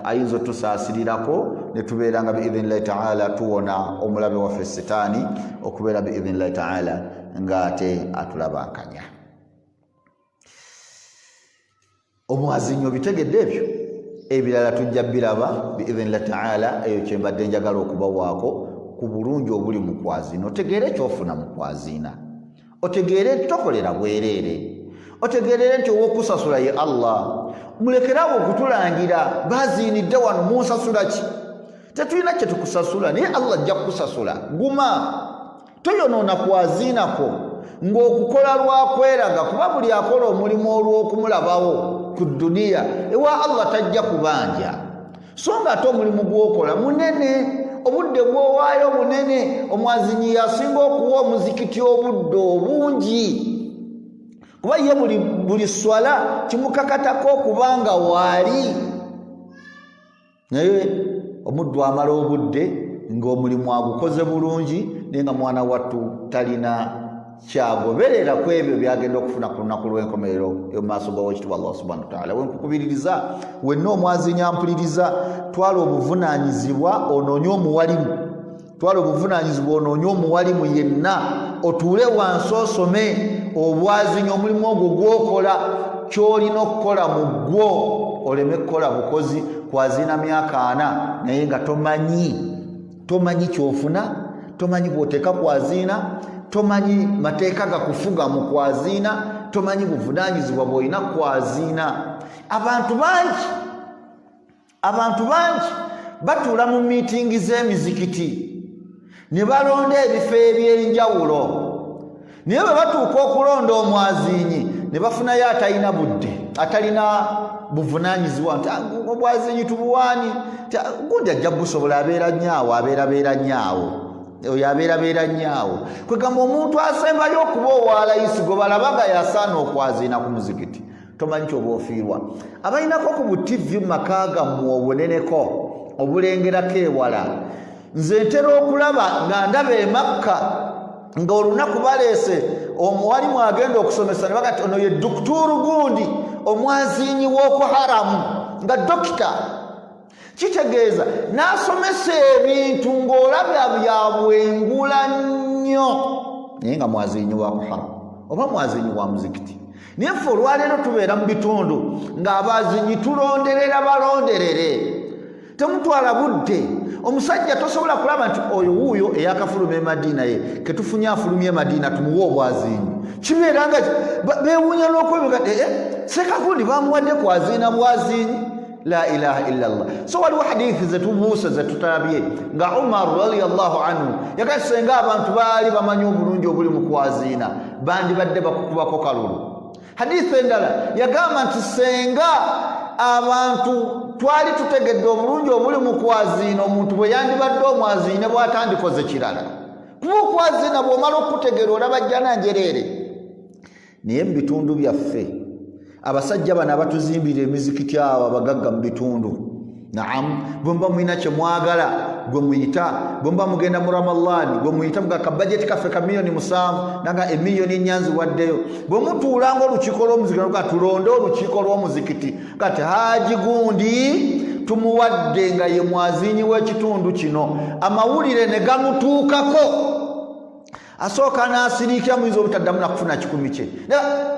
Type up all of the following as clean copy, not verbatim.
ayinza tusaasirirako ne tubeera nga biidhinillahi taala tuwona omulabe waffe setaani okubeera biidhinillahi taala ng'ate atulabankanya. Omwazinyo bitegedde ebyo ebirala tujja biraba biidhinillahi taala. Eyo kyembadde njagala okubawaako ku bulungi obuli mu kwazina. Otegeere kyofuna mu kwazina, otegeere tokolera bwereere, otegeerere nti ow'okusasula ye Allah. Mulekerawo okutulangira bazinidde wano munsasula ki? Tetulina kye tukusasula naye Allah ajja kukusasula. Guma toyonoona kwazinako ng'okukola lwakweraga, kuba buli akola omulimu olw'okumulabawo ku duniya ewa Allah tajja kubanja. So nga ate omulimu gw'okola munene, obudde bw'owaayo munene. Omwazinyi yasinga okuwa omuzikiti obudde obungi, kuba ye buli swala kimukakatako okubanga waali. Naye omuddu amala obudde ng'omulimu agukoze bulungi naye nga mwana wattu talina kyagoberera ku ebyo byagenda okufuna ku lunaku lw'enkomerero mu maaso g'Oweekitiibwa Allah subhanahu wa ta'ala. Wenkukubiririza wenna omwazinyi ampuliriza, twala obuvunaanyizibwa onoonye omuwalimu, twala obuvunaanyizibwa onoonye omuwalimu yenna, otuule wansi osome obwazinyi omulimu ogwo gw'okola, ky'olina okukola mu gwo, oleme kukola bukozi. Kwazina myaka 4 naye nga tomanyi kyofuna, tomanyi bw'oteeka kwazina, tomanyi mateeka gakufuga mu kwazina, tomanyi buvunaanyizibwa bw'olina kwazina. Abantu bangi batuula mu miitingi z'emizikiti ne balonda ebifo eby'enjawulo, naye bwe batuuka okulonda omwazinyi ne bafunayo atalina budde, atalina buvunaanyizibwa nti obwazinyi tubuwaani, gundi ajja kugusobola, abeera nnyawo, oyo abeera nnyawo. Kwegamba omuntu asembayo okuba owalayisi gwe balabaga yasaana okwazina ku muzikiti, tomanyi kyoba ofiirwa. Abalinako ku butivi mu maka gammwe obuneneko obulengerako ewala, nze ntera okulaba nga ndaba e Makka ng'olunaku baleese omuwalimu agenda okusomesa ne bagati ono ye Dokituuru gundi omwazinyi w'oku haramu nga dokita. Kitegeeza n'asomesa ebintu ng'olabya bya bwengula nnyo naye nga mwazinyi wa ku haramu oba mwazinyi wa muzikiti. Naye ffe olwaleero tubeera mu bitundu ng'abazinyi tulonderera balonderere, temutwala budde. Omusajja tosobola kulaba nti oyo wuuyo eyakafuluma e Madiina ye ketufunye afulumye e Madiina tumuwe obwazinyi. Kibeera nga beewuunya n'okwebega sekagundi bamuwadde kwazina bwazinyi. La ilaha illallah. So waliwo hadithi zetubuuse zetutabye nga Umar radiyallahu anhu yagasenga abantu baali bamanyi obulungi obuli mu kwazina bandibadde bakukubako kalulu. Hadithi endala yagamba nti senga abantu twali tutegedde obulungi obuli mu kwazina omuntu bwe yandibadde omwazine bw'atandikoze kirala, kuba okwazina bw'omala okutegeera olaba jjana njereere. Naye mu bitundu byaffe abasajja bano abatuzimbira emizikiti abo abagagga mu bitundu, bwe muba mulina kye mwagala gwe muyita, bwe muba mugenda mu Ramadhaani gwe muyita mugaka bajeti kaffe ka $7,000,000 nanga $1,000,000 nnyanzi waddeyo. Bwe mutuulanga olukiiko lw'omuzikiti nga tulonde olukiiko lw'omuzikiti kati Haji gundi tumuwadde nga ye mwazinyi w'ekitundu kino, amawulire ne gamutuukako asooka n'asiriikira muyinza obutaddamu nakufuna 10 kye.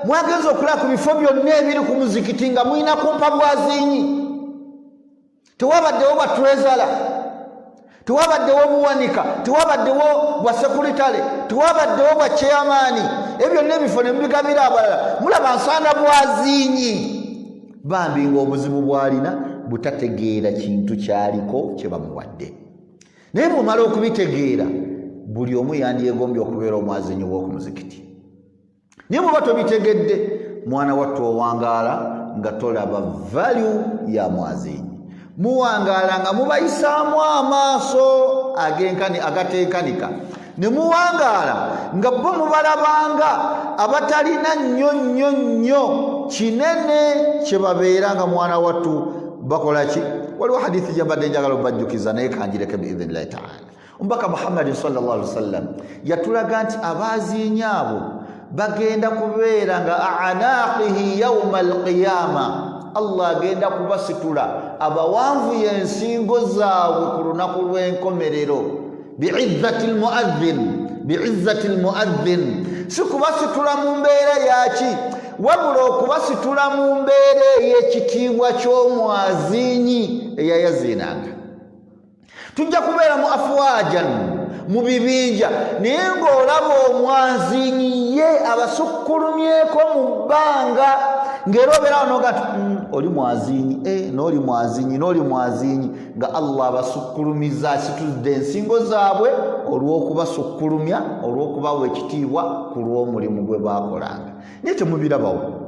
Mwagenza okulaba ku bifo byonna ebiri ku muzikiti nga mulina kumpa bwazinyi. Tewabaddewo bwa trezala, tewabaddewo buwanika, tewabaddewo bwa sekuritale, tewabaddewo bwa chairmani. Ebyo n'ebifo ne mubigabira abalala, mulaba nsaana bwazinyi. Bambi ng'obuzibu bw'alina butategeera kintu kyaliko kye bamuwadde. Naye bw'omala okubitegeera buli omu yandyegombye okubeera omwazinyi w'oku muzikiti. Naye bw'oba tobitegedde mwana wattu owangaala nga tolaba value ya mwazinyi. Muwangaala nga mubayisaamu amaaso agateekanika, ne muwangaala nga bo mubalabanga abatalina nnyo kinene kye babeera nga mwana wattu bakola ki. Waliwo hadithi gye mbadde njagala obajjukiza naye kanjireke biidhinillahi taala. Omubaka Muhammad sallallahu alaihi wasallam yatulaga nti abazinyi abo bagenda kubeera nga a'anaqihi yawma alqiyama Allah agenda kubasitula abawanvu yensingo zaabwe ku lunaku lw'enkomerero bi'izzati almu'adhin si kubasitula mu mbeera yaki wabula okubasitula mu mbeera ey'ekitiibwa ky'omwazinyi eyayazinanga. Tujja kubeera mu afwajan mu bibinja naye ng'olaba omwazinyi ye abasukkulumyeko mu bbanga ng'era obeera noga oli mwazinyi n'oli mwazinyi n'oli mwazinyi nga Allah abasukkulumiza asitudde ensingo zaabwe olw'okubasukkulumya olw'okubawa ekitiibwa ku lw'omulimu gwe baakolanga naye temubirabawo.